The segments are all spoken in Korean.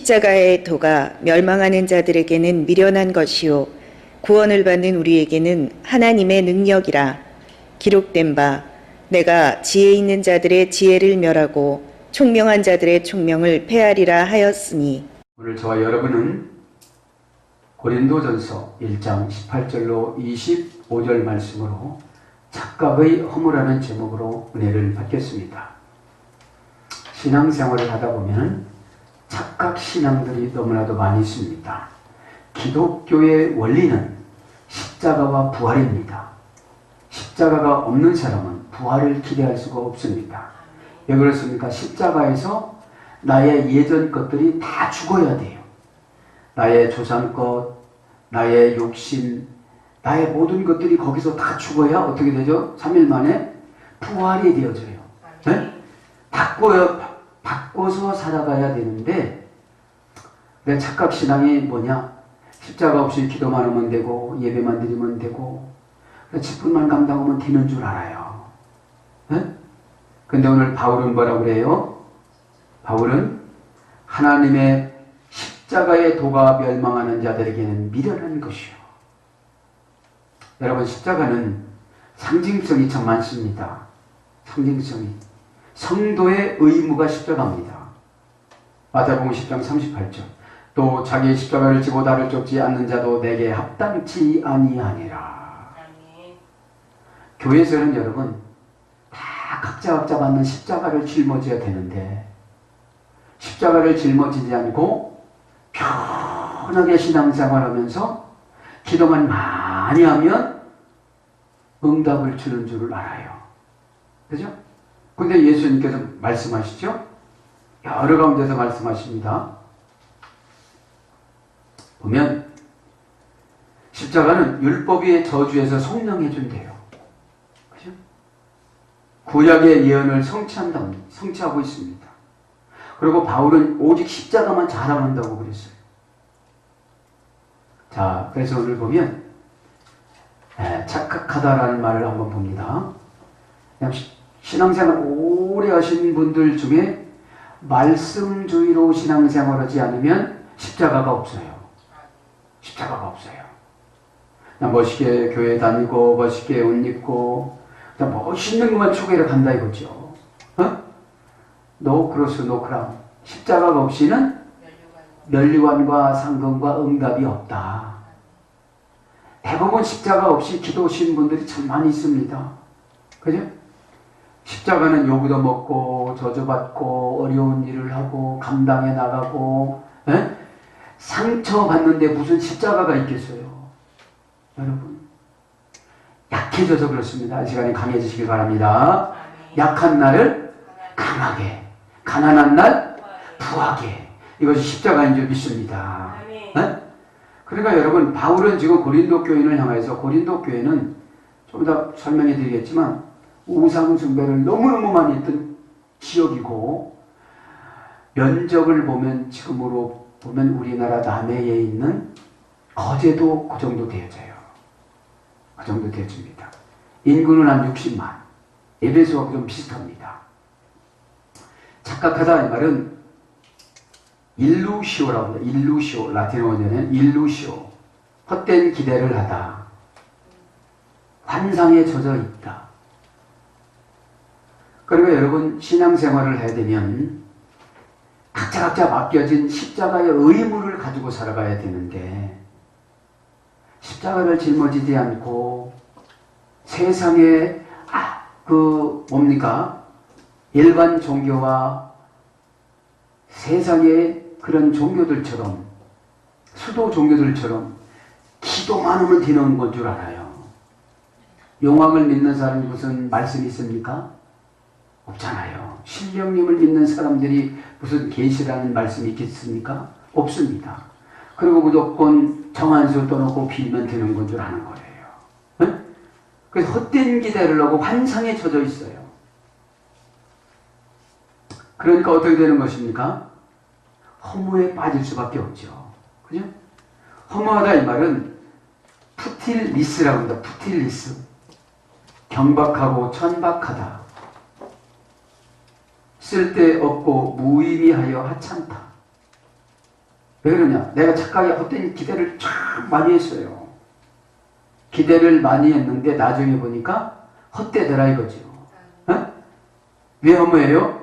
십자가의 도가 멸망하는 자들에게는 미련한 것이요 구원을 받는 우리에게는 하나님의 능력이라. 기록된 바 내가 지혜 있는 자들의 지혜를 멸하고 총명한 자들의 총명을 패하리라 하였으니. 오늘 저와 여러분은 고린도전서 1장 18절로 25절 말씀으로 착각의 허무라는 제목으로 은혜를 받겠습니다. 신앙생활을 하다 보면 착각 신앙들이 너무나도 많이 있습니다. 기독교의 원리는 십자가와 부활입니다. 십자가가 없는 사람은 부활을 기대할 수가 없습니다. 왜 그렇습니까? 십자가에서 나의 예전 것들이 다 죽어야 돼요. 나의 조상 것, 나의 욕심, 나의 모든 것들이 거기서 다 죽어야 어떻게 되죠? 3일 만에 부활이 되어져요. 네? 바꿔서 살아가야 되는데, 내 착각신앙이 뭐냐? 십자가 없이 기도만 하면 되고 예배만 드리면 되고 직분만 감당하면 되는 줄 알아요. 네? 근데 오늘 바울은 뭐라고 그래요? 바울은 하나님의 십자가의 도가 멸망하는 자들에게는 미련한 것이요. 여러분, 십자가는 상징성이 참 많습니다. 상징성이. 성도의 의무가 십자가입니다. 마태복음 10장 38절. 또 자기의 십자가를 지고 나를 쫓지 않는 자도 내게 합당치 아니하니라. 교회에서는 여러분 다 각자 받는 십자가를 짊어져야 되는데 십자가를 짊어지지 않고 편하게 신앙생활하면서 기도만 많이 하면 응답을 주는 줄 알아요. 그죠? 근데 예수님께서 말씀하시죠? 여러 가운데서 말씀하십니다. 보면 십자가는 율법의 저주에서 속량해 준대요. 그죠? 구약의 예언을 성취하고 있습니다. 그리고 바울은 오직 십자가만 자랑한다고 그랬어요. 자, 그래서 오늘 보면 착각하다라는 말을 한번 봅니다. 그냥 신앙생활 오래 하신 분들 중에 말씀주의로 신앙생활하지 않으면 십자가가 없어요. 십자가가 없어요. 그냥 멋있게 교회 다니고 멋있게 옷 입고 그냥 멋있는 것만 추구해서 간다 이거죠. 노 크로스 노 크라운. 십자가가 없이는 면류관과 상금과 응답이 없다. 대부분 십자가 없이 기도하시는 분들이 참 많이 있습니다. 그죠? 십자가는 요구도 먹고 저주받고 어려운 일을 하고 감당해 나가고 상처받는데 무슨 십자가가 있겠어요? 여러분 약해져서 그렇습니다. 이 시간에 강해지시길 바랍니다. 약한 날을 강하게, 가난한 날 부하게. 이것이 십자가인 줄 믿습니다. 그러니까 여러분, 바울은 지금 고린도 교인을 향해서, 고린도 교회는 좀 이따 설명해 드리겠지만 우상 숭배를 너무너무 많이 했던 지역이고, 면적을 보면 지금으로 보면 우리나라 남해에 있는 거제도 그 정도 되어져요. 그 정도 되어집니다. 인구는 한 60만. 에베소하고 좀 비슷합니다. 착각하다 이 말은 일루시오라고 합니다. 일루시오. 라틴어 원어는 일루시오. 헛된 기대를 하다. 환상에 젖어 있다. 그리고 여러분, 신앙생활을 해야 되면 각자 맡겨진 십자가의 의무를 가지고 살아가야 되는데 십자가를 짊어지지 않고 세상에 일반 종교와 세상의 그런 종교들처럼, 수도 종교들처럼 기도만 하면 되는 건 줄 알아요. 용왕을 믿는 사람이 무슨 말씀이 있습니까? 없잖아요. 신령님을 믿는 사람들이 무슨 계시라는 말씀이 있겠습니까? 없습니다. 그리고 무조건 정한수 떠놓고 빌면 되는 건 줄 아는 거예요. 네? 그래서 헛된 기대를 하고 환상에 젖어 있어요. 그러니까 어떻게 되는 것입니까? 허무에 빠질 수밖에 없죠. 그죠? 허무하다 이 말은 푸틸리스라고 합니다. 푸틸리스. 경박하고 천박하다. 쓸데없고 무의미하여 하찮다. 왜 그러냐? 내가 착각에 헛된 기대를 참 많이 했어요. 기대를 많이 했는데 나중에 보니까 헛되더라 이거죠. 어? 왜 허무해요?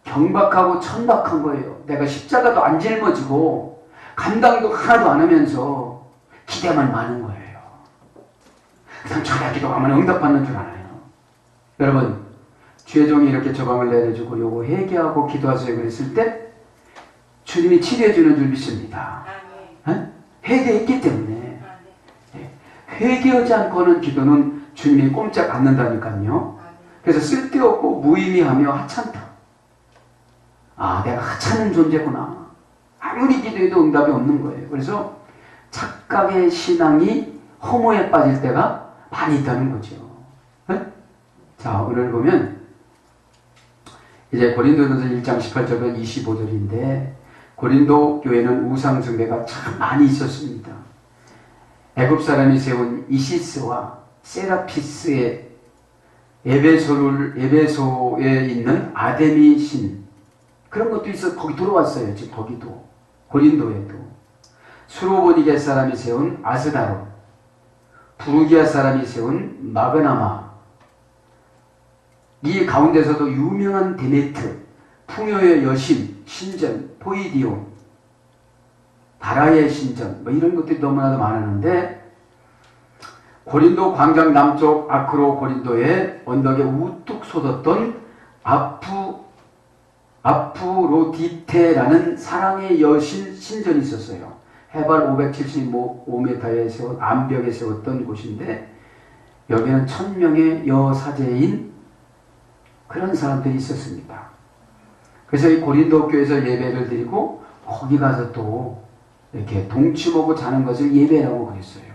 경박하고 천박한 거예요. 내가 십자가도 안 짊어지고 감당도 하나도 안 하면서 기대만 많은 거예요. 그냥 저야 기도하면 응답받는 줄 알아요. 여러분, 주의 종이 이렇게 저방을 내려주고 요거 회개하고 기도하세요 그랬을 때 주님이 치료해 주는 줄 믿습니다. 어? 회개했기 때문에. 회개하지 않고는 기도는 주님이 꼼짝 않는다니까요. 그래서 쓸데없고 무의미하며 하찮다. 아, 내가 하찮은 존재구나. 아무리 기도해도 응답이 없는 거예요. 그래서 착각의 신앙이 허무에 빠질 때가 많이 있다는 거죠. 네? 자, 오늘 보면 이제 고린도전서 1장 18절과 25절인데 고린도 교회는 우상 숭배가 참 많이 있었습니다. 애굽 사람이 세운 이시스와 세라피스의 에베소에 있는 아데미 신 그런 것도 있어 거기 들어왔어요. 지금 거기도 고린도에도 수로보니게 사람이 세운 아스다로, 부르기아 사람이 세운 마그나마, 이 가운데서도 유명한 데메트, 풍요의 여신, 신전, 포이디온, 바라의 신전 뭐 이런 것들이 너무나도 많았는데 고린도 광장 남쪽 아크로 고린도의 언덕에 우뚝 솟았던 아프로디테라는 사랑의 여신 신전이 있었어요. 해발 575m에 세운 암벽에 세웠던 곳인데 여기는 1000명의 여사제인 그런 사람들이 있었습니다. 그래서 이 고린도 교회에서 예배를 드리고 거기 가서 또 이렇게 동치먹고 자는 것을 예배라고 그랬어요.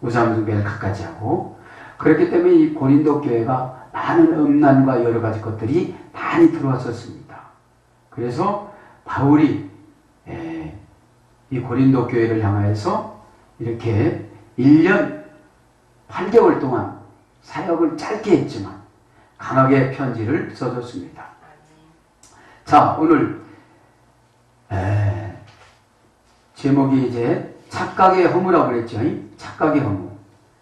우상숭배를 갖가지 하고 그렇기 때문에 이 고린도 교회가 많은 음란과 여러 가지 것들이 많이 들어왔었습니다. 그래서 바울이 이 고린도 교회를 향하여서 이렇게 1년 8개월 동안 사역을 짧게 했지만 강하게 편지를 써줬습니다. 자, 오늘 제목이 이제 착각의 허무라고 그랬죠. 착각의 허무.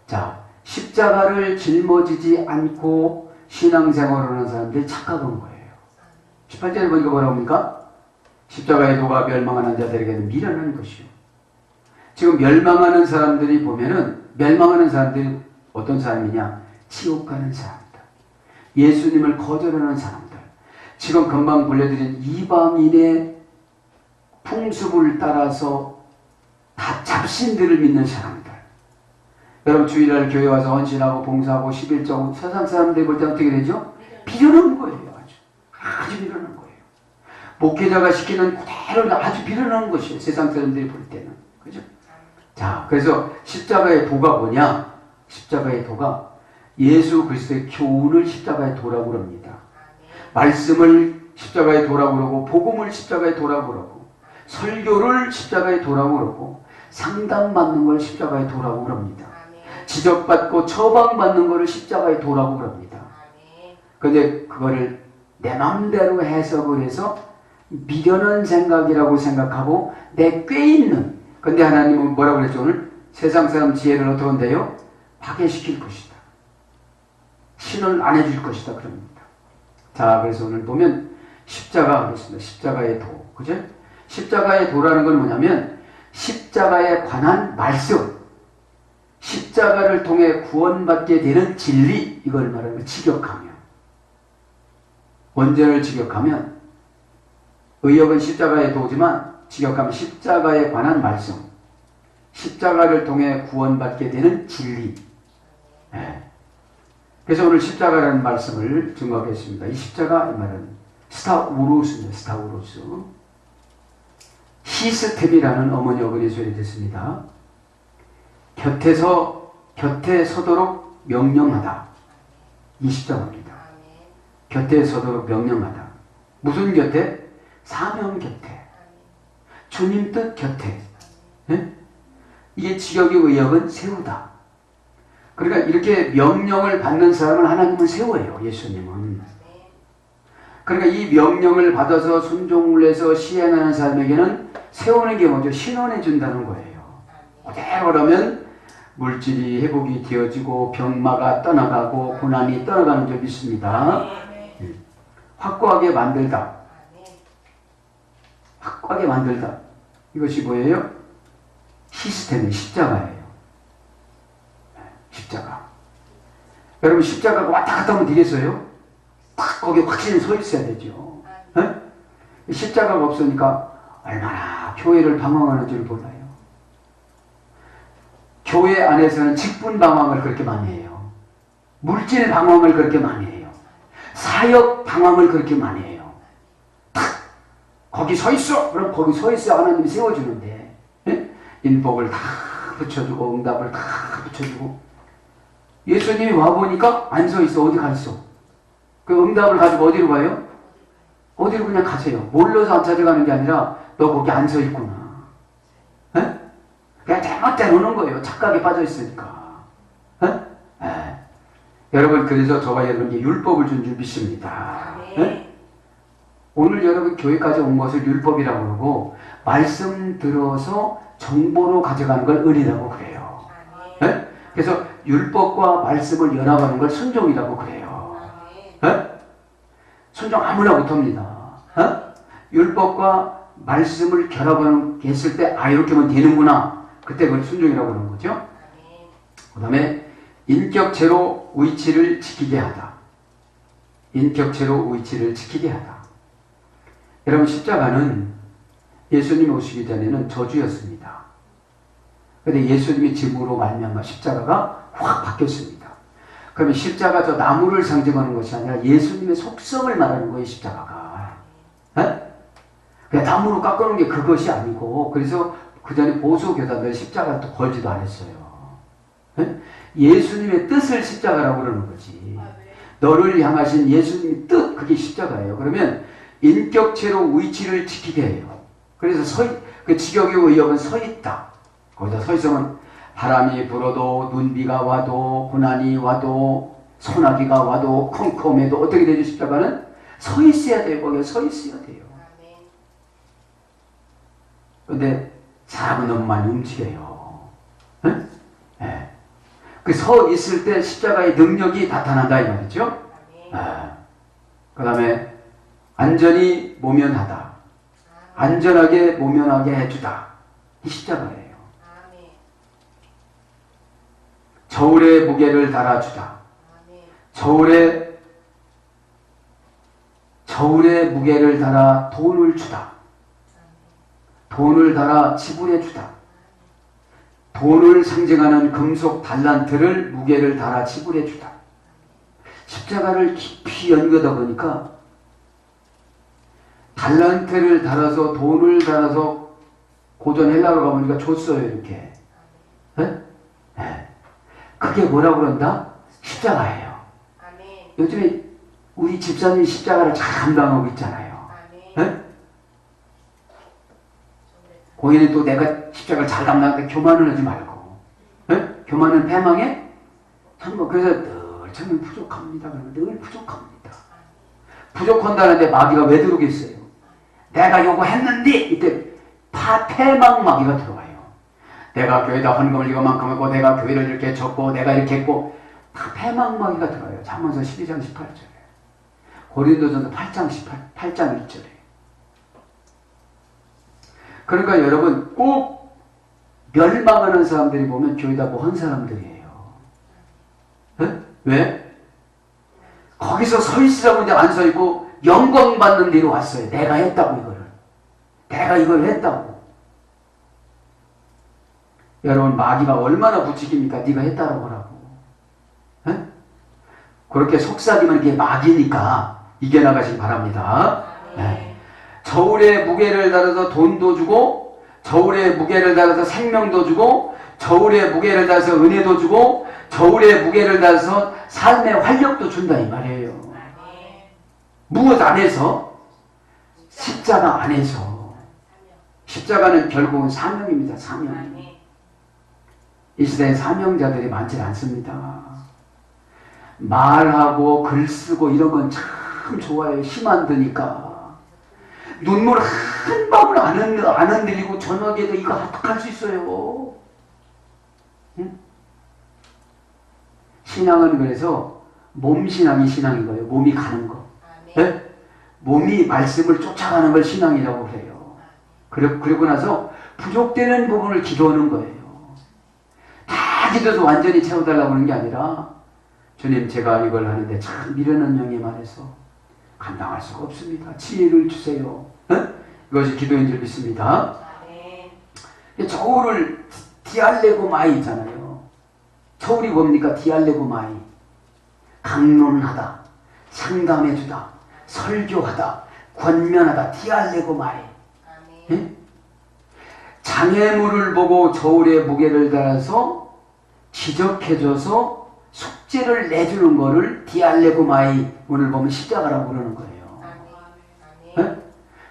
자, 십자가를 짊어지지 않고 신앙생활을 하는 사람들이 착각한 거예요. 18절에 보니까 뭐라고 합니까? 십자가의 도가 멸망하는 자들에게는 미련한 것이요. 지금 멸망하는 사람들이 보면은 멸망하는 사람들이 어떤 사람이냐? 지옥 가는 사람들. 예수님을 거절하는 사람들. 지금 금방 불려드린 이방인의 풍습을 따라서 다 잡신들을 믿는 사람들. 여러분 주일날 교회 와서 헌신하고 봉사하고 11조 세상 사람들이 볼 때 어떻게 되죠? 비련한 거예요. 아주 비련한 거예요. 목회자가 시키는 그대로 아주 비련한 것이에요. 세상 사람들이 볼 때는. 그죠? 자, 그래서 십자가의 도가 뭐냐? 십자가의 도가 예수 그리스도의 교훈을 십자가의 도라고 그럽니다. 말씀을 십자가의 도라고 그러고 복음을 십자가의 도라고 그러고 설교를 십자가의 도라고 그러고 상담받는 걸 십자가의 도라고 그럽니다. 지적받고 처방받는 것을 십자가의 도라고 그럽니다. 그런데 그거를 내 마음대로 해석을 해서 미련한 생각이라고 생각하고 내 꾀있는 근데 하나님은 뭐라고 그랬죠? 오늘 세상 사람 지혜를 어떻게 한대요? 파괴시킬 것이다. 신을 안 해줄 것이다. 그럽니다. 자, 그래서 오늘 보면 십자가 하겠습니다. 십자가의 도. 그죠? 십자가의 도라는 건 뭐냐면 십자가에 관한 말씀, 십자가를 통해 구원받게 되는 진리, 이걸 말하는 직역하며 원전을 직역하면 의역은 십자가의 도지만 직역하면 십자가에 관한 말씀, 십자가를 통해 구원받게 되는 진리. 네. 그래서 오늘 십자가라는 말씀을 증거하겠습니다. 이 십자가 이 말은 스타우로스입니다. 스타우로스. 시스템이라는 어머니 어근이 소개됐습니다. 곁에 서도록 명령하다. 이 십자가입니다. 곁에 서도록 명령하다. 무슨 곁에? 사명 곁에. 주님 뜻 곁에. 네? 이게 직역의 의역은 세우다. 그러니까 이렇게 명령을 받는 사람을 하나님은 세워요. 예수님은. 그러니까 이 명령을 받아서 순종을 해서 시행하는 사람에게는 세우는 게 뭐죠? 신원해 준다는 거예요. 그대로 그러면 물질이 회복이 되어지고 병마가 떠나가고 고난이 떠나가는 줄 믿습니다. 확고하게 만들다. 확고하게 만들다. 이것이 뭐예요? 시스템의 십자가예요. 십자가. 여러분 십자가가 왔다 갔다 하면 되겠어요? 딱 거기에 확실히 서 있어야 되죠. 네? 십자가가 없으니까 얼마나 교회를 방황하는 줄 몰라요. 교회 안에서는 직분 방황을 그렇게 많이 해요. 물질 방황을 그렇게 많이 해요. 사역 방황을 그렇게 많이 해요. 딱 거기 서 있어! 그럼 거기 서 있어 하나님이 세워주는데 네? 인복을 다 붙여주고 응답을 다 붙여주고 예수님이 와보니까 안 서 있어. 어디 가 있어? 그 응답을 가지고 어디로 가요? 어디로 그냥 가세요. 몰라서 안 찾아가는 게 아니라 너 거기 안 서 있구나. 에? 그냥 잘못대로 오는 거예요. 착각에 빠져 있으니까. 에? 에. 여러분 그래서 저와 여러분께 율법을 준 줄 믿습니다. 에? 오늘 여러분 교회까지 온 것을 율법이라고 그러고 말씀 들어서 정보로 가져가는 걸 은이라고 그래요. 에? 그래서 율법과 말씀을 연합하는 걸 순종이라고 그래요. 에? 순종 아무나 못합니다. 에? 율법과 말씀을 결합하는 게 했을 때 이렇게 하면 되는구나. 그때 그걸 순종이라고 그러는 거죠. 그 다음에 인격체로 위치를 지키게 하다. 인격체로 위치를 지키게 하다. 여러분 십자가는 예수님이 오시기 전에는 저주였습니다. 그런데 예수님이 짐으로 말미암아 십자가가 확 바뀌었습니다. 그러면 십자가 저 나무를 상징하는 것이 아니라 예수님의 속성을 말하는 거예요. 십자가가. 에? 그냥 나무로 깎아놓은 게 그것이 아니고 그래서 그 전에 보수교단들 십자가를 또 걸지도 않았어요. 에? 예수님의 뜻을 십자가라고 그러는 거지. 너를 향하신 예수님의 뜻 그게 십자가예요. 그러면 인격체로 위치를 지키게 해요. 그래서 그 직역의 의역은 서 있다. 거기다 서 있으면 바람이 불어도 눈비가 와도 고난이 와도 소나기가 와도 컴컴해도 어떻게 되죠? 십자가는 서 있어야 돼요. 거기에 서 있어야 돼요. 그런데 사람은 너무 많이 움직여요. 네? 네. 그 서 있을 때 십자가의 능력이 나타난다 이 말이죠. 그 다음에 안전히 모면하다. 안전하게 모면하게 해주다. 이 십자가예요. 저울의 무게를 달아주다. 저울의 무게를 달아 돈을 주다. 돈을 달아 지불해 주다. 돈을 상징하는 금속 달란트를 무게를 달아 지불해 주다. 십자가를 깊이 연구하다 보니까 달란트를 달아서 돈을 달아서 고전 헬라로 가보니까 줬어요. 이렇게. 네? 네. 그게 뭐라고 그런다? 십자가예요. 요즘에 우리 집사님이 십자가를 잘 감당하고 있잖아요. 네? 거기는 또 내가 십자가를 잘 감당하는데 교만을 하지 말고. 네? 교만은 패망에 참고 그래서 늘 저는 부족합니다. 그러면 늘 부족합니다. 부족한다는데 마귀가 왜 들어오겠어요? 내가 요거 했는데 이때 패망 마귀가 들어와요. 내가 교회에다 헌금을 이거만큼 하고 내가 교회를 이렇게 줬고 내가 이렇게 했고 다 패망 마귀가 들어와요. 잠언서 12장 18절에 고린도전서 8장 8장 1절에 그러니까 여러분 꼭 멸망하는 사람들이 보면 교회다 뭐한 사람들이에요. 네? 왜? 거기서 서 있으라고 이제 안 서 있고 영광 받는 데로 왔어요. 내가 했다고 이거를. 내가 이걸 했다고. 여러분 마귀가 얼마나 부추깁니까? 네가 했다라고 하라고. 네? 그렇게 속삭이면 그게 마귀니까 이겨나가시기 바랍니다. 네. 저울에 무게를 달아서 돈도 주고 저울에 무게를 달아서 생명도 주고 저울에 무게를 달아서 은혜도 주고 저울에 무게를 달아서 삶의 활력도 준다 이 말이에요. 무엇 안에서? 십자가 안에서. 십자가는 결국은 사명입니다. 사명. 이 시대에 사명자들이 많지 않습니다. 말하고 글 쓰고 이런 건 참 참 좋아요. 힘 안 드니까. 눈물 한 방울 안 흔들리고 저녁에도 이거 어떡할 수 있어요? 응? 신앙은 그래서 몸신앙이 신앙인 거예요. 몸이 가는 거. 네? 몸이 말씀을 쫓아가는 걸 신앙이라고 해요. 그리고 나서 부족되는 부분을 기도하는 거예요. 다 기도해서 완전히 채워달라고 하는 게 아니라 주님 제가 이걸 하는데 참 미련한 영이 많아서 감당할 수가 없습니다. 지혜를 주세요. 네? 이것이 기도인 줄 믿습니다. 저울을 디알레고마이잖아요. 저울이 뭡니까? 디알레고마이. 강론하다, 상담해주다, 설교하다, 권면하다, 디알레고마이. 예? 장애물을 보고 저울에 무게를 달아서 지적해줘서 숙제를 내주는 거를 디알레고마이, 오늘 보면 십자가라고 그러는 거예요. 예?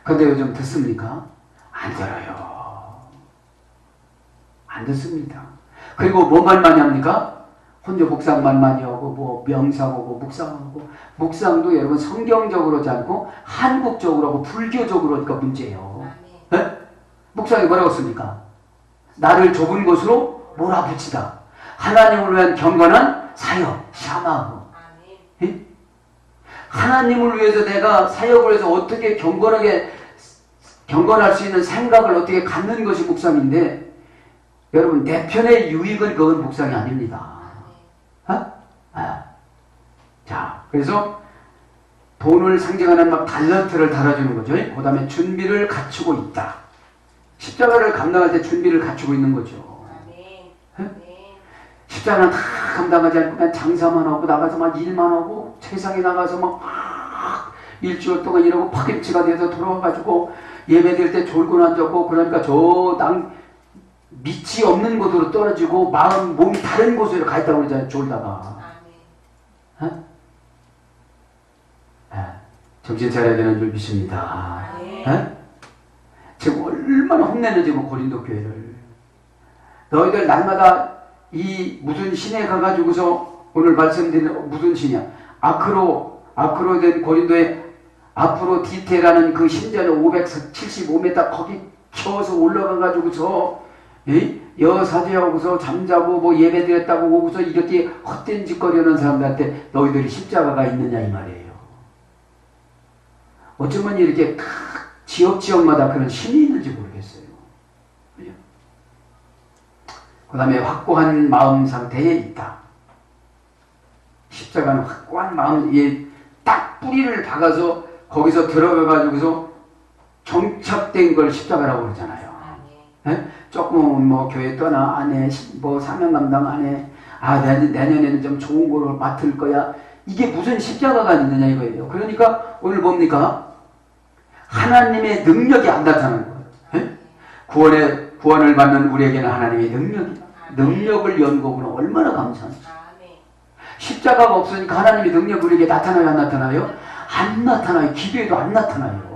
근데 요즘 듣습니까? 안 들어요. 안 듣습니다. 그리고 뭐만 많이 합니까? 혼자 묵상만 많이 하고 뭐 명상하고 묵상하고, 묵상도 여러분 성경적으로 하지 않고 한국적으로 하고 불교적으로 하니까 문제예요. 네? 묵상이 뭐라고 씁니까? 나를 좁은 곳으로 몰아붙이다. 하나님을 위한 경건한 사역, 샤마흐. 네? 하나님을 위해서 내가 사역을 해서 어떻게 경건할 수 있는 생각을 어떻게 갖는 것이 묵상인데, 여러분 내 편의 유익은 그건 묵상이 아닙니다. 자, 그래서 돈을 상징하는 막 달란트를 달아주는 거죠. 그 다음에 준비를 갖추고 있다. 십자가를 감당할 때 준비를 갖추고 있는 거죠. 십자가는 다 감당하지 않고 그냥 장사만 하고 나가서 막 일만 하고 세상에 나가서 막 일주일 동안 일하고 파김치가 돼서 돌아와가지고 예배드릴 때 졸고 앉았고, 그러니까 저 밑이 없는 곳으로 떨어지고 몸이 다른 곳으로 가 있다고 그러잖아요. 졸다가. 정신 차려야 되는 줄 믿습니다. 지금 얼마나 혼내는지 고린도 교회를. 너희들 날마다 이 무슨 신에 가가지고서 오늘 말씀드린 무슨 신이야? 아크로 된 고린도의 아프로디테라는 그 신전에 575m 거기 켜서 올라가가지고서 여사제하고서 잠자고 뭐 예배드렸다고 오고서 이렇게 헛된 짓거리 하는 사람들한테 너희들이 십자가가 있느냐 이 말이에요. 어쩌면 이렇게 지역마다 그런 신이 있는지 모르겠어요. 그 다음에 확고한 마음 상태에 있다. 십자가는 확고한 마음에 딱 뿌리를 박아서 거기서 들어가가지고서 정착된 걸 십자가라고 그러잖아요. 조금 뭐 교회 떠나 안 해, 뭐 사명 감당 안 해, 내년에는 좀 좋은 거를 맡을 거야. 이게 무슨 십자가가 있느냐 이거예요. 그러니까 오늘 뭡니까? 하나님의 능력이 안 나타나는 거예요. 구원을 받는 우리에게는 하나님의 능력을 연구하고는 얼마나 감사한지. 십자가가 없으니까 하나님의 능력이 우리에게 나타나요, 안 나타나요? 안 나타나요. 기도해도 안 나타나요.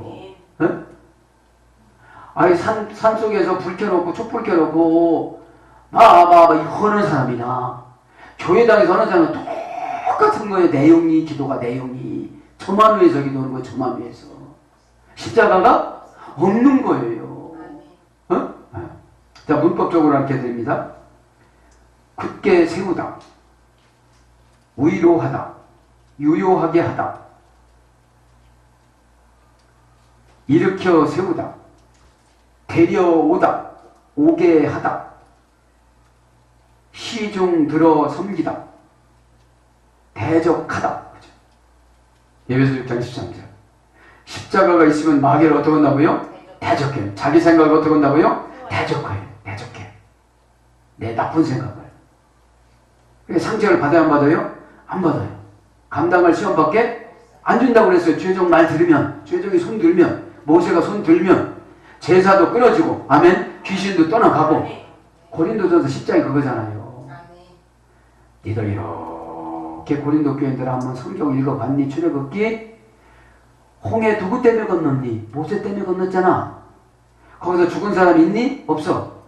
아니 산속에서 불 켜놓고 촛불 켜놓고 이거 하는 사람이나 교회당에서 하는 사람은 똑같은 거예요. 기도가 내용이 저만 위해서 기도하는 거예요. 저만 위해서. 십자가가 없는 거예요. 자, 문법적으로 이렇게 됩니다. 굳게 세우다, 위로하다, 유효하게 하다, 일으켜 세우다, 데려오다, 오게 하다, 시중 들어 섬기다, 대적하다. 예배서 6장 13절. 십자가가 있으면 마귀를 어떻게 한다고요? 대적해. 자기 생각을 어떻게 한다고요? 대적해. 내 나쁜 생각을. 상징을 받아야 안 받아요? 안 받아요. 감당할 시험밖에 안 준다고 그랬어요. 죄종 말 들으면, 죄종이 손 들면, 모세가 손 들면 제사도 끊어지고, 아멘, 귀신도 떠나가고. 고린도전서 10장이 그거잖아요. 니들 이렇게 고린도 교인들 한번 성경 읽어봤니? 출애굽기? 홍해 누구 때문에 건넜니? 모세 때문에 건넜잖아. 거기서 죽은 사람 있니? 없어.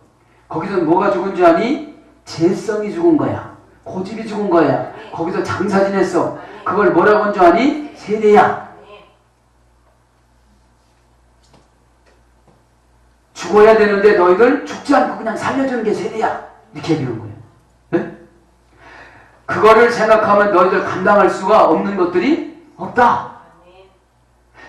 거기서 뭐가 죽은 줄 아니? 재성이 죽은 거야. 고집이 죽은 거야. 거기서 장사 지냈어. 그걸 뭐라고 한 줄 아니? 세대야. 죽어야 되는데 너희들 죽지 않고 그냥 살려주는 게 세대야. 이렇게 얘기하는 거예요. 네? 그거를 생각하면 너희들 감당할 수가 없는 것들이 없다.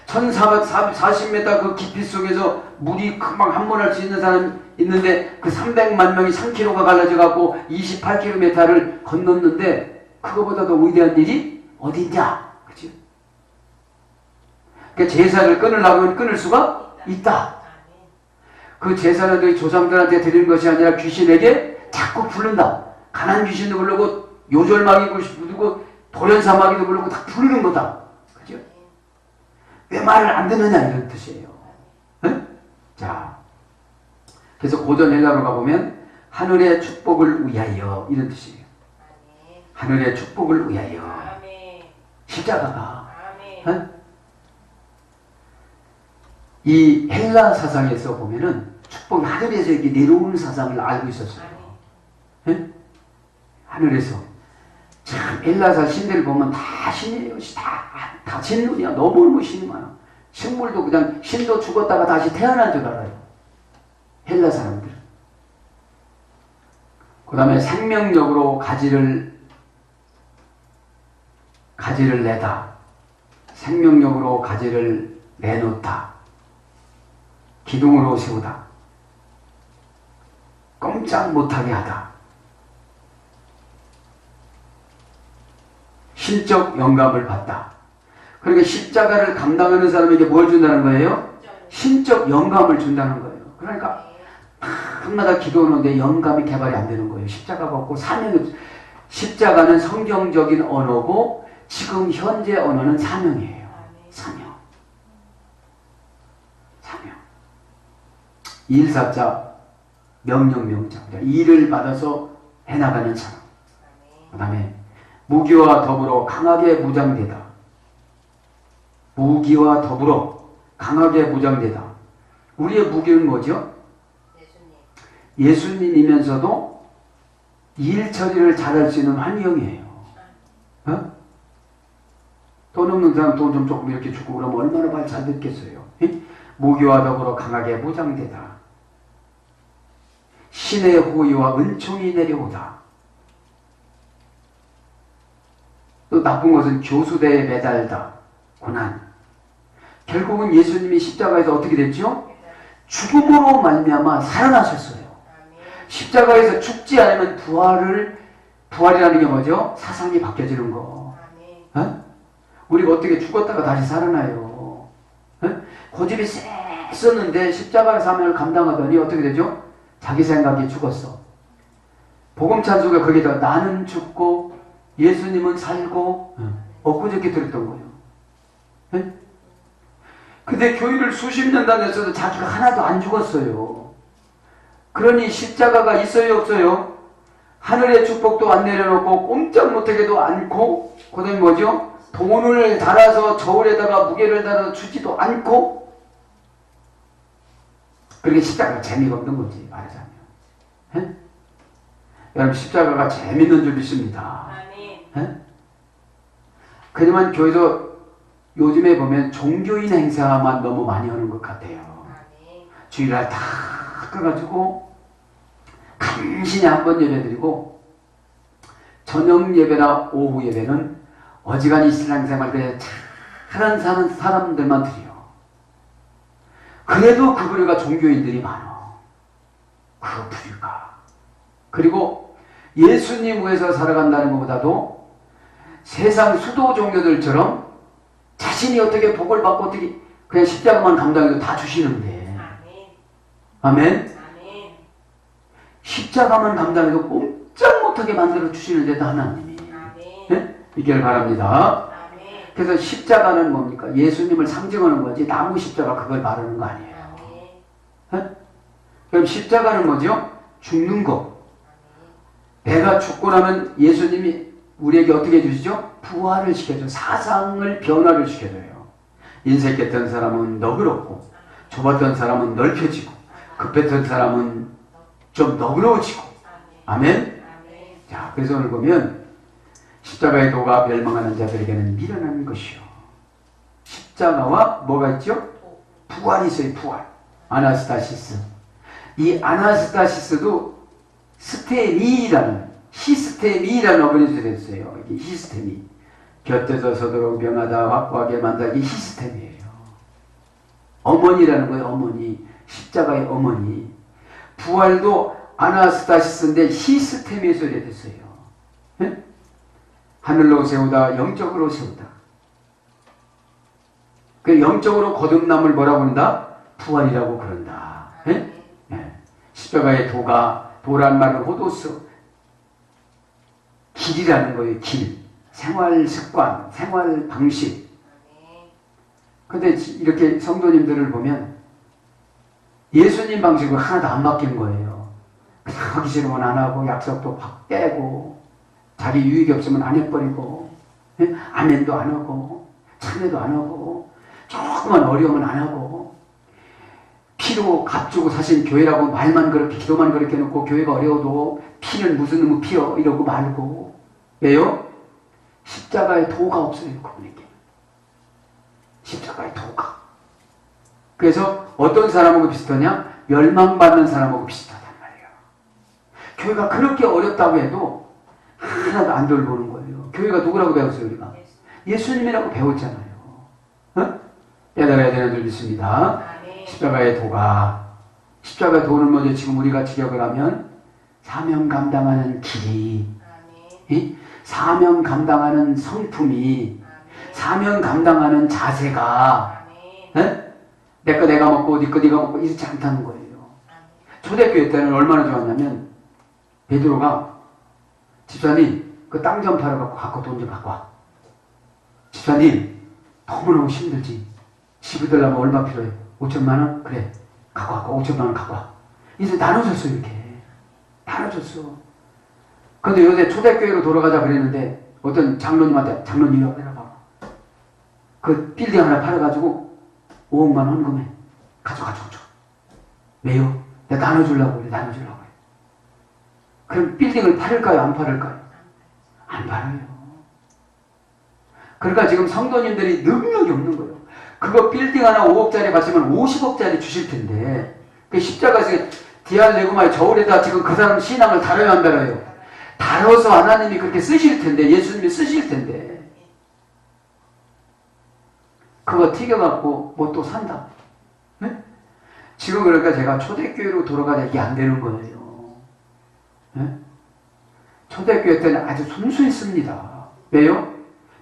1440m 그 깊이 속에서 물이 금방 함몰할 수 있는 사람 있는데 그 300만 명이 3km가 갈라져 갖고 28km를 건넜는데 그거보다 더 위대한 일이 어디 있냐? 그죠? 그러니까 제사를 끊으려면 끊을 수가 있다. 그 제사는 너희 조상들한테 드리는 것이 아니라 귀신에게 자꾸 부른다. 가난 귀신도 부르고 요절마귀도 부르고 돌연사마귀도 부르고 다 부르는 거다. 그죠? 왜 말을 안 듣느냐 이런 뜻이에요. 네? 자, 그래서 고전 헬라로 가보면 하늘의 축복을 위하여 이런 뜻이에요. 하늘의 축복을 위하여. 십자가가 네? 이 헬라 사상에서 보면은 축복이 하늘에서 이렇게 내려오는 사상을 알고 있었어요. 네? 하늘에서. 참 헬라사 신들 보면 다 신이에요. 다 신눈이야. 너무너무 신이 많아. 식물도 그냥 신도 죽었다가 다시 태어난 줄 알아요. 헬라 사람들은. 그 다음에 생명력으로 가지를 내다. 생명력으로 가지를 내놓다. 기둥으로 세우다. 꼼짝 못하게 하다. 신적 영감을 받다. 그러니까 십자가를 감당하는 사람에게 뭘 준다는 거예요? 신적 영감을 준다는 거예요. 그러니까 밤마다 기도하는데 영감이 개발이 안 되는 거예요. 십자가가 없고 십자가는 성경적인 언어고 지금 현재 언어는 사명이에요. 사명. 일사자, 명령명자. 일을 받아서 해나가는 사람. 그 다음에 무기와 더불어 강하게 무장되다. 무기와 더불어 강하게 무장되다. 우리의 무기는 뭐죠? 예수님이면서도 일 처리를 잘할 수 있는 환경이에요. 어? 돈 없는 사람 돈 좀 조금 이렇게 주고 그러면 얼마나 말 잘 듣겠어요. 무기와 더불어 강하게 무장되다. 신의 호의와 은총이 내려오다. 또 나쁜 것은 교수대에 매달다. 고난. 결국은 예수님이 십자가에서 어떻게 됐죠? 죽음으로 말미암아 살아나셨어요. 십자가에서 죽지 않으면 부활이라는 게 뭐죠? 사상이 바뀌어지는 거. 어? 우리가 어떻게 죽었다가 다시 살아나요? 어? 고집이 셌었는데 십자가의 사명을 감당하더니 어떻게 되죠? 자기 생각이 죽었어. 복음찬수가 거기다 나는 죽고 예수님은 살고 엊그저께 들었던 거예요. 네? 근데 교회를 수십 년 다녔어도 자기가 하나도 안 죽었어요. 그러니 십자가가 있어요 없어요? 하늘의 축복도 안 내려놓고 꼼짝 못하게도 않고 그 다음에 뭐죠? 돈을 달아서 저울에다가 무게를 달아서 주지도 않고 그렇게 십자가가 재미가 없는 거지 말하자면. 에? 여러분 십자가가 재밌는 줄 믿습니다. 그지만 교회도 요즘에 보면 종교인 행사만 너무 많이 하는 것 같아요. 주일날 다 가가지고 간신히 한번 예배드리고 저녁 예배나 오후 예배는 어지간히 신앙생활에 잘하는 사는 사람들만 드려요. 그래도 그 부류가 종교인들이 많아. 그 부류가. 그리고 예수님 위해서 살아간다는 것보다도 세상 수도 종교들처럼 자신이 어떻게 복을 받고 어떻게 그냥 십자가만 감당해도 다 주시는데. 아멘. 십자가만 감당해도 꼼짝 못하게 만들어 주시는데도 하나님이. 네? 믿기를 바랍니다. 그래서 십자가는 뭡니까? 예수님을 상징하는 거지 나무 십자가 그걸 말하는 거 아니에요. 네? 그럼 십자가는 뭐죠? 죽는 거. 내가 죽고 나면 예수님이 우리에게 어떻게 해주시죠? 부활을 시켜줘. 사상을 변화를 시켜줘요. 인색했던 사람은 너그럽고 좁았던 사람은 넓혀지고 급했던 사람은 좀 너그러워지고. 아멘? 자, 그래서 오늘 보면 십자가의 도가 멸망하는 자들에게는 미련한 것이요. 십자가와 뭐가 있죠? 부활이 있어요. 부활. 아나스타시스. 이 아나스타시스도 스테미라는 히스테미라는 어근에서 됐어요. 이게 히스테미. 곁에서 서도록 명하다 확고하게 만다. 이게 히스테미예요. 어머니라는 거예요. 어머니. 십자가의 어머니. 부활도 아나스타시스인데 히스테미에서 됐어요. 네? 하늘로 세우다, 영적으로 세우다. 그 영적으로 거듭남을 뭐라고 그런다? 부활이라고 그런다. 네? 네. 십자가의 도란 말은 호도스. 길이라는 거예요. 길. 생활 습관, 생활 방식. 근데 이렇게 성도님들을 보면 예수님 방식으로 하나도 안 바뀐 거예요. 그냥 하기 싫으면 안 하고, 약속도 확 깨고, 자기 유익이 없으면 안 해버리고, 아멘도 안 하고, 참회도 안 하고, 조금만 어려우면 안 하고, 피로 값주고 사실 교회라고 말만 그렇게, 기도만 그렇게 해놓고, 교회가 어려워도 피는 무슨 놈의 피요? 이러고 말고. 왜요? 십자가에 도가 없어요, 그분에게. 십자가에 도가. 그래서 어떤 사람하고 비슷하냐? 멸망받는 사람하고 비슷하단 말이에요. 교회가 그렇게 어렵다고 해도 하나도 안 돌보는 거예요. 교회가 누구라고 배웠어요, 우리가? 예수님이라고 배웠잖아요. 어? 깨달아야 되는 줄 믿습니다. 십자가의 도가. 십자가의 도는 뭐죠? 지금 우리가 지적을 하면 사명 감당하는 길이, 사명 감당하는 성품이, 사명 감당하는 자세가, 내 거 내가 먹고 네 거 네가 먹고 이렇지 않다는 거예요. 초대교회 때는 얼마나 좋았냐면 베드로가 집사님 그 땅 좀 팔아갖고 돈 좀 갖고 와. 집사님 너무너무 힘들지. 집을 들려면 얼마 필요해? 5천만 원? 그래 갖고 와. 5천만 원 갖고 와. 이제 나눠줬어. 이렇게 나눠줬어. 근데 요새 초대교회로 돌아가자 그랬는데 어떤 장로님한테 장로님이라고 해봐. 그 빌딩 하나 팔아가지고 5억만 원 헌금해. 가져. 왜요? 내가 나눠주려고 그래. 그럼 빌딩을 팔을까요? 안 팔을까요? 안 팔아요. 그러니까 지금 성도님들이 능력이 없는 거예요. 그거 빌딩 하나 5억짜리 받으면 50억짜리 주실 텐데, 그 십자가에서 디알레고마의 저울에다 지금 그 사람 신앙을 다뤄야 한다라요. 다뤄서 하나님이 그렇게 쓰실 텐데, 예수님이 쓰실 텐데, 그거 튀겨갖고 뭐 또 산다. 네? 지금 그러니까 제가 초대교회로 돌아가자 이게 안 되는 거예요. 네? 초대교회 때는 아주 순수했습니다. 왜요?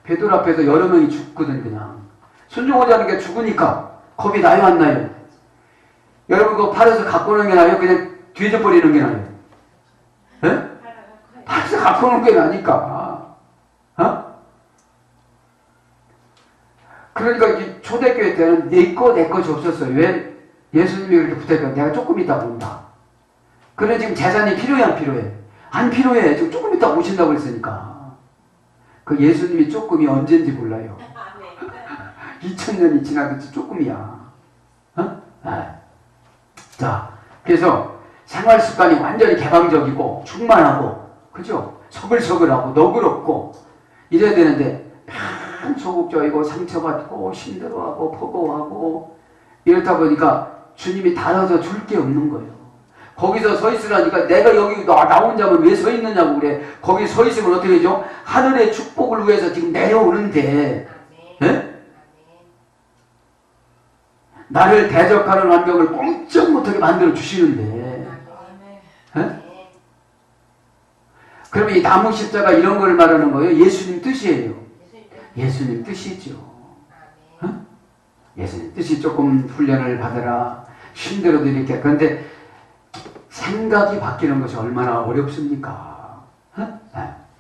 베드로 앞에서 여러 명이 죽거든. 그냥 순종하지 않는 게 죽으니까 겁이 나요 안 나요? 여러분 그거 팔아서 갖고 오는 게 나요? 그냥 뒤져버리는 게 나요? 네? 팔아서 갖고 오는 게 나니까. 어? 그러니까 이 초대교회 때는 내 것이 없었어요. 왜? 예수님이 그렇게 붙어있고 내가 조금 이따 온다. 그래 지금 재산이 필요해 안 필요해? 안 필요해. 지금 조금 이따 오신다고 했으니까. 그 예수님이 조금이 언제인지 몰라요. 2000년이 지나겠지 조금이야. 어? 아. 자, 그래서 생활 습관이 완전히 개방적이고 충만하고, 그죠? 서글서글하고 너그럽고 이래야 되는데 참 소극적이고 상처받고 힘들어하고 포고하고 이렇다 보니까 주님이 다뤄서 줄 게 없는 거예요. 거기서 서 있으라니까 내가 여기 나 혼자면 왜 서 있느냐고 그래. 거기 서 있으면 어떻게 되죠? 하늘의 축복을 위해서 지금 내려오는데, 네? 나를 대적하는 환경을 꼼짝 못하게 만들어 주시는데, 네? 그러면 이 나무 십자가 이런 걸 말하는 거예요? 예수님 뜻이에요. 예수님 뜻이죠. 어? 예수님 뜻이 조금 훈련을 받아라. 힘들어도 이렇게. 그런데 생각이 바뀌는 것이 얼마나 어렵습니까? 어?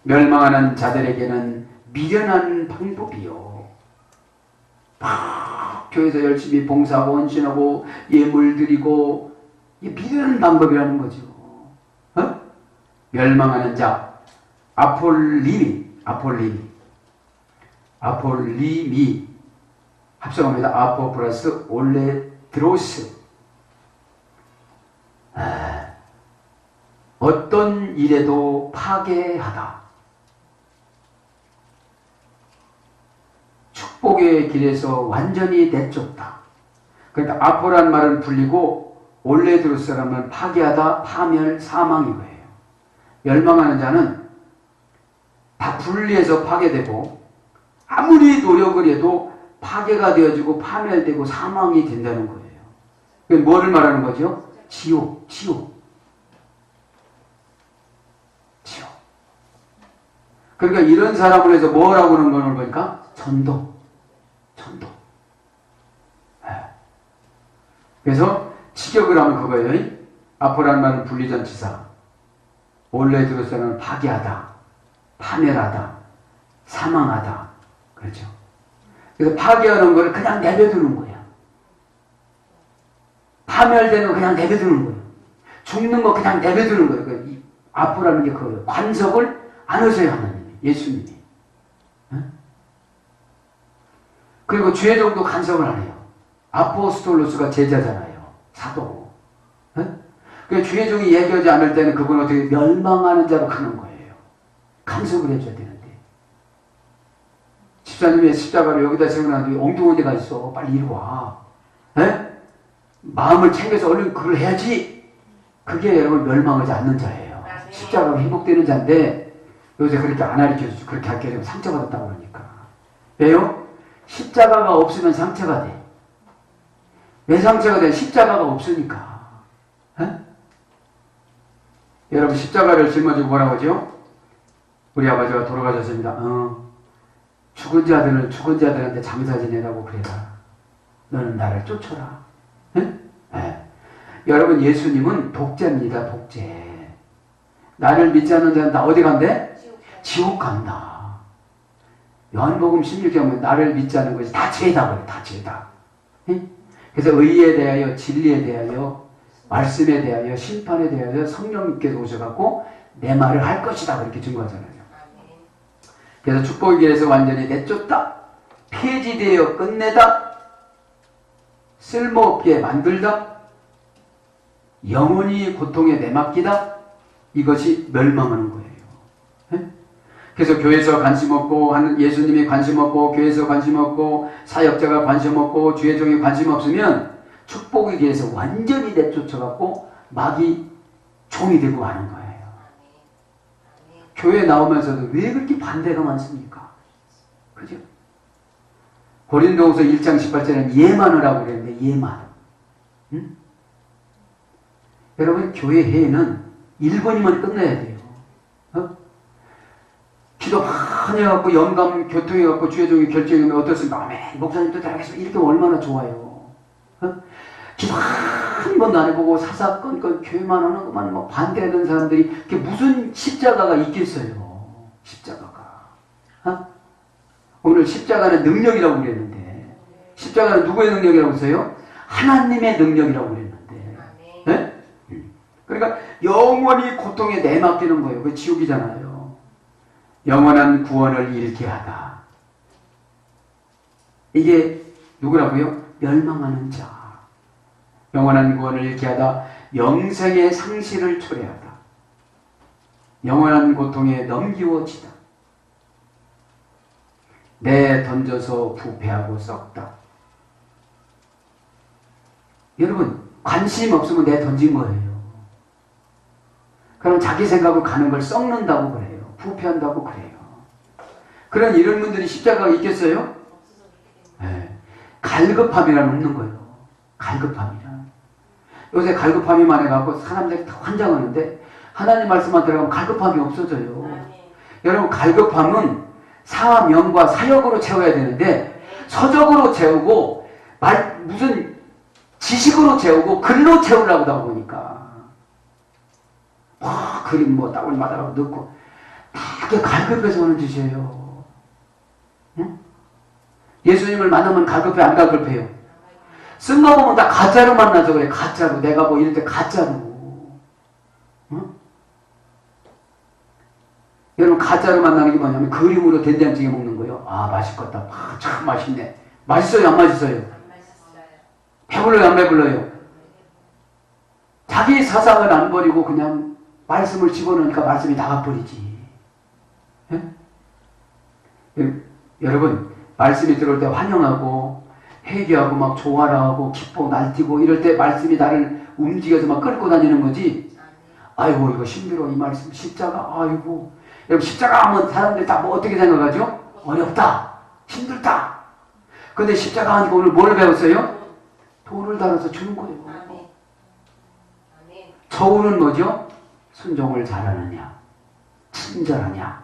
멸망하는 자들에게는 미련한 방법이요. 막 교회에서 열심히 봉사하고 헌신하고 예물 드리고, 이게 미련한 방법이라는 거죠. 어? 멸망하는 자, 아폴리미 합성합니다. 아포 플러스 올레드로스. 어떤 일에도 파괴하다. 축복의 길에서 완전히 내쫓다. 그러니까 아포란 말은 불리고 원래 들을 사람은 파괴하다, 파멸, 사망인 거예요. 멸망하는 자는 다 분리해서 파괴되고 아무리 노력을 해도 파괴가 되어지고 파멸되고 사망이 된다는 거예요. 그게 뭐를 말하는 거죠? 지옥. 그러니까 이런 사람을 해서 뭐라고 하는 걸 보니까 전도. 그래서 직역을 하면 그거예요. 아포라는 말은 분리전치사. 원래 들었서는 파괴하다, 파멸하다, 사망하다. 그렇죠. 그래서 파괴하는 걸 그냥 내버려두는 거야. 파멸되는 거 그냥 내버려두는 거예요. 죽는 거 그냥 내버려두는 거예요. 이 아포라는 게 그거예요. 관석을 안 하셔요, 하나님이. 예수님이. 응? 그리고 죄종도 간섭을 안 해요. 아포스톨로스가 제자잖아요. 사도. 응? 그 죄종이 얘기하지 않을 때는 그분은 어떻게 멸망하는 자로 가는 거예요. 간섭을 해줘야 되는데. 집사님의 십자가를 여기다 세워놨는데 엉뚱한 데가 있어. 빨리 이리 와. 에? 마음을 챙겨서 얼른 그걸 해야지. 그게 여러분 멸망하지 않는 자예요. 십자가가 회복되는 자인데 요새 그렇게 안 가르쳐주죠. 그렇게 할게 되면 상처받았다고 그러니까. 왜요? 십자가가 없으면 상처가 돼. 왜 상처가 돼? 십자가가 없으니까. 에? 여러분 십자가를 짊어지고 뭐라고 하죠? 우리 아버지가 돌아가셨습니다. 죽은 자들한테 장사 지내라고 그래라. 너는 나를 쫓아라. 에? 에. 여러분 예수님은 독재입니다. 독재. 나를 믿지 않는 자는 나 어디 간대? 지옥 간다. 요한복음 16장 보면 나를 믿지 않는 것이 다 죄다 그래. 다 죄다. 에? 그래서 의에 대하여 진리에 대하여 말씀에 대하여 심판에 대하여 성령님께서 오셔갖고 내 말을 할 것이다 그렇게 증거하잖아요. 그래서 축복에 대해서 완전히 내쫓다, 폐지되어 끝내다, 쓸모없게 만들다, 영원히 고통에 내맡기다. 이것이 멸망하는 거예요. 네? 그래서 교회에서 관심 없고 예수님이 관심 없고 교회에서 관심 없고 사역자가 관심 없고 주의종이 관심 없으면 축복에 대해서 완전히 내쫓아갖고 마귀 종이 되고 하는 거예요. 교회 나오면서도 왜 그렇게 반대가 많습니까? 그죠? 고린도후서 1장 18절에는 예만을 하고 그랬는데 예만. 응? 여러분 교회 회의는 1번이면 끝내야 돼요. 기도 많이 해갖고 영감 교통해갖고 주의종이 결정이면 어떻습니까? 아멘. 목사님도 따라가시면 이렇게 얼마나 좋아요. 기도 한 번도 안 해보고 사사건건 교회만 하는 것만 뭐 반대하는 사람들이 그게 무슨 십자가가 있겠어요. 십자가가. 오늘 십자가는 능력이라고 그랬는데 십자가는 누구의 능력이라고 했어요? 하나님의 능력이라고 그랬는데. 네? 그러니까 영원히 고통에 내맡기는 거예요. 그 지옥이잖아요. 영원한 구원을 잃게 하다. 이게 누구라고요? 멸망하는 자. 영원한 구원을 잃게 하다. 영생의 상실을 초래하다. 영원한 고통에 넘기워지다. 내 던져서 부패하고 썩다. 여러분 관심 없으면 내 던진 거예요. 그럼 자기 생각으로 가는 걸 썩는다고 그래요. 부패한다고 그래요. 그런 이런 분들이 십자가가 있겠어요? 네. 갈급함이라는 없는 거예요. 갈급함이라. 요새 갈급함이 많아갖고 사람들이 다 환장하는데 하나님 말씀만 들어가면 갈급함이 없어져요. 여러분 갈급함은 사명과 사역으로 채워야 되는데 서적으로 채우고 무슨 지식으로 채우고 글로 채우려고 하다 보니까 그림 뭐 따올마다 넣고 다 그게 갈급해서 오는 짓이에요. 응? 예수님을 만나면 갈급해 안 갈급해요? 쓴 거 보면 다 가짜로 만나서 그래. 가짜로. 내가 뭐 이럴 때 가짜로. 응? 여러분 가짜로 만나는 게 뭐냐면 그림으로 된장찌개 먹는 거예요. 아 맛있겠다. 참 맛있네. 맛있어요? 안 맛있어요? 안 맛있어요. 배불러요? 안 배불러요? 자기 사상을 안 버리고 그냥 말씀을 집어넣으니까 말씀이 나가버리지. 여러분 말씀이 들어올 때 환영하고 회개하고 막 좋아라 하고 기뻐 날뛰고 이럴 때 말씀이 나를 움직여서 막 끌고 다니는 거지. 아이고 이거 힘들어 이 말씀 십자가 아이고 여러분 십자가 하면 사람들이 다 뭐 어떻게 생각하죠? 어렵다 힘들다. 근데 십자가 하니까 오늘 뭘 배웠어요? 돌을 달아서 주는 거예요. 저울은 뭐죠? 순종을 잘하느냐 친절하냐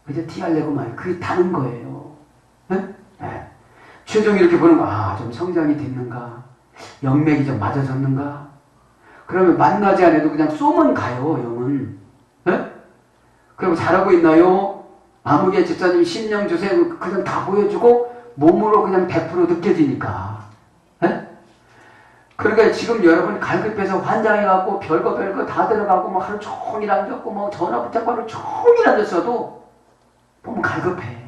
그저 티하려고 말 그게 다른 거예요. 네? 네. 최종 이렇게 보는 거 좀 성장이 됐는가 영맥이 좀 맞아졌는가 그러면 만나지 않아도 그냥 쏘면 가요 영은. 네? 그럼 잘하고 있나요? 아무개 집사님 심령 주세요 그냥 다 보여주고 몸으로 그냥 100% 느껴지니까. 네? 그러니까 지금 여러분 갈급해서 환장해갖고 별거 다 들어가고 뭐 하루 종일 앉았고 뭐 전화 붙잡고 하루 종일 앉았어도 보면 갈급해.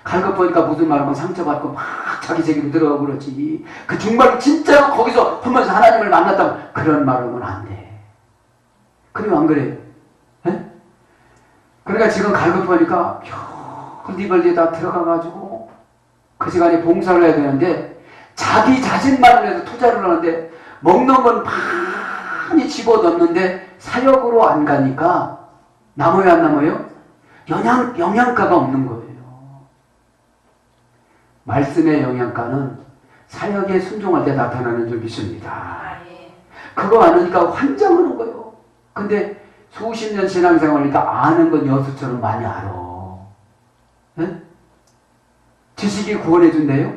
갈급하니까 무슨 말하면 상처받고 막 자기 세계로 들어가고 그러지. 그 정말 진짜로 거기서 보면서 하나님을 만났다면 그런 말하면 안 돼. 그래요 안 그래요? 네? 그러니까 지금 갈급하니까 헐리벌리에 다 들어가가지고 그 시간에 봉사를 해야 되는데 자기 자신만을 해도 투자를 하는데 먹는 건 많이 집어넣는데 사역으로 안 가니까 남아요 안 남아요? 영양가가 없는 거예요. 말씀의 영양가는 사역에 순종할 때 나타나는 줄 믿습니다. 그거 아니까 환장하는 거예요. 근데 수십 년 신앙생활이니까 아는 건 여수처럼 많이 알아. 네? 지식이 구원해 준대요.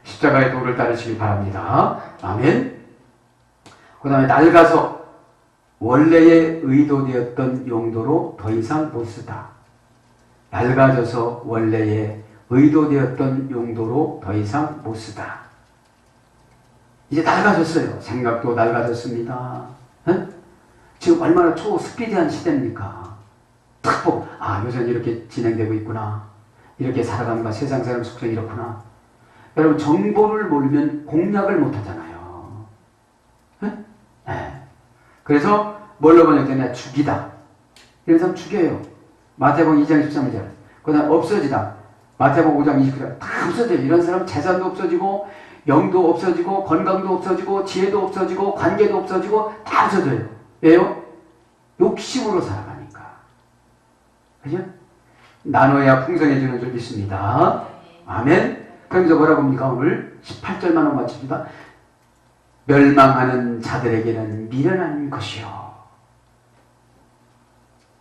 십자가의 도를 따르시기 바랍니다. 아멘. 그 다음에 낡아서 원래의 의도되었던 용도로 더 이상 못 쓰다. 낡아져서 원래의 의도되었던 용도로 더 이상 못 쓰다. 이제 낡아졌어요. 생각도 낡아졌습니다. 네? 지금 얼마나 초스피디한 시대입니까? 탁 보고 요새는 이렇게 진행되고 있구나. 이렇게 살아가는가 세상 사람 속성이 이렇구나. 여러분 정보를 모르면 공략을 못하잖아요. 네? 네. 그래서 뭘로 번역되냐? 죽이다. 이런 사람 죽여요. 마태복음 2장 13절. 그 다음 없어지다. 마태복음 5장 29절. 다 없어져요. 이런 사람 재산도 없어지고 영도 없어지고 건강도 없어지고 지혜도 없어지고 관계도 없어지고 다 없어져요. 왜요? 욕심으로 살아가니까. 그죠? 나눠야 풍성해지는 줄 믿습니다. 아멘. 그러면서 뭐라고 합니까? 오늘 18절만 맞춥니다. 멸망하는 자들에게는 미련한 것이요.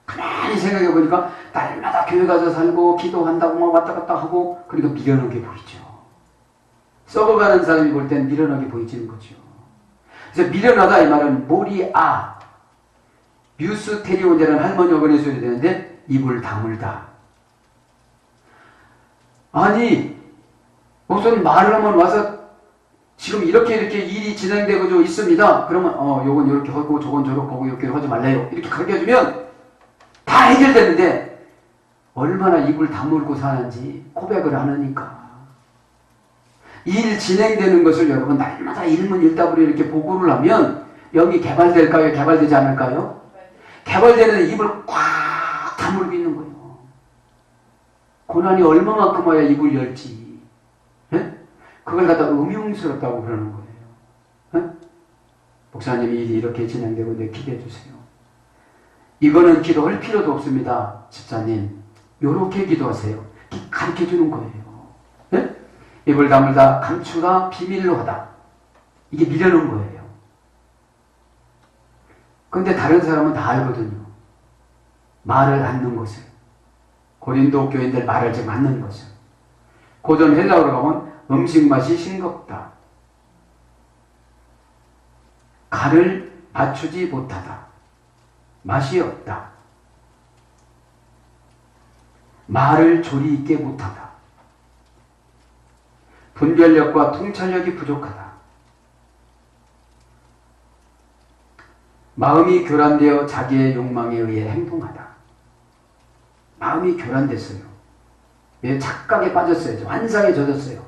가만히 생각해 보니까 날마다 교회 가서 살고 기도한다고 막 왔다 갔다 하고 그러니까 미련하게 보이죠. 썩어가는 사람이 볼 땐 미련하게 보이지는 거죠. 그래서 미련하다 이 말은 모리아 뮤스테리온이라는 할머니 어머니 소리 되는데 입을 다물다. 아니 무슨 말을 하면 와서 지금 이렇게 일이 진행되고 있습니다. 그러면 요건 이렇게 하고 저건 저렇게 하고 이렇게 하지 말래요. 이렇게 가르쳐주면 다 해결되는데 얼마나 입을 다물고 사는지 고백을 안 하니까. 일 진행되는 것을 여러분 날마다 일문일답으로 이렇게 보고를 하면 여기 개발될까요? 개발되지 않을까요? 개발되는 입을 꽉 다물고 있는 거예요. 고난이 얼마만큼 와야 입을 열지. 네? 그걸 갖다 음흉스럽다고 그러는 거예요. 네? 목사님이 일이 이렇게 진행되고 있는데 기대해 주세요. 이거는 기도할 필요도 없습니다. 집사님 요렇게 기도하세요. 가르쳐 주는 거예요. 네? 입을 다물다 감추다 비밀로 하다. 이게 미련한 거예요. 근데 다른 사람은 다 알거든요. 말을 않는 것을. 고린도 교인들 말을 좀 않는 것을. 고전 헬라어로 가면 음식 맛이 싱겁다. 간을 맞추지 못하다. 맛이 없다. 말을 조리 있게 못하다. 분별력과 통찰력이 부족하다. 마음이 교란되어 자기의 욕망에 의해 행동하다. 마음이 교란됐어요. 왜? 착각에 빠졌어요. 환상에 젖었어요.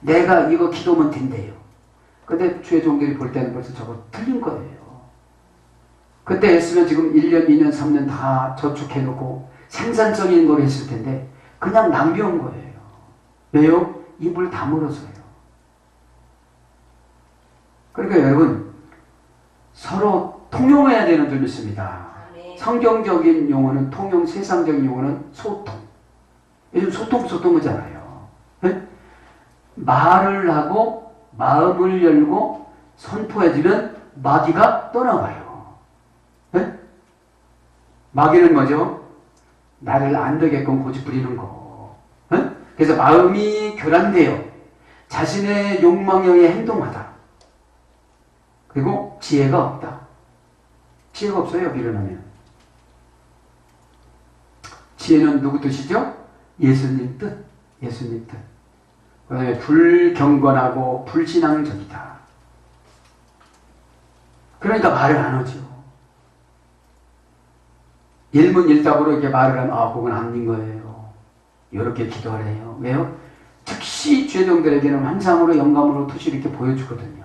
내가 이거 기도면 된대요. 근데 주의 종들이 볼 때는 벌써 저거 틀린 거예요. 그때 했으면 지금 1년, 2년, 3년 다 저축해놓고 생산적인 걸 했을 텐데 그냥 낭비한 거예요. 왜요? 입을 다물어서요. 그러니까 여러분 서로 통용해야 되는 줄 믿습니다. 성경적인 용어는 통용, 세상적인 용어는 소통. 요즘 소통하잖아요. 네? 말을 하고 마음을 열고 선포해주면 마귀가 떠나가요. 네? 마귀는 뭐죠? 나를 안 되게끔 고집부리는 거. 네? 그래서 마음이 교란되어 자신의 욕망에 의해 행동하다. 그리고 지혜가 없다. 지혜가 없어요, 미련하면. 지혜는 누구 뜻이죠? 예수님 뜻. 예수님 뜻. 그 다음에 불경건하고 불신앙적이다. 그러니까 말을 안 하죠. 일문일답으로 이렇게 말을 하면, 아, 그건 아닌 거예요. 이렇게 기도하래요. 왜요? 즉시 죄종들에게는 환상으로 영감으로 투시 이렇게 보여주거든요.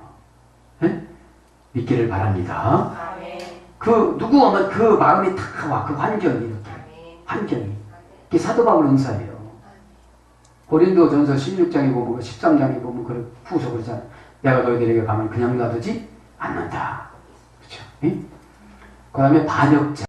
네? 믿기를 바랍니다. 그, 누구 오면 그 마음이 탁 와. 그 환경이 이렇게. 환경이. 이게 사도 바울 은사예요. 고린도 전서 16장에 보면, 13장에 보면, 그 후서 그러잖아요. 내가 너희들에게 가면 그냥 놔두지 않는다. 그렇죠? 그 다음에 반역자.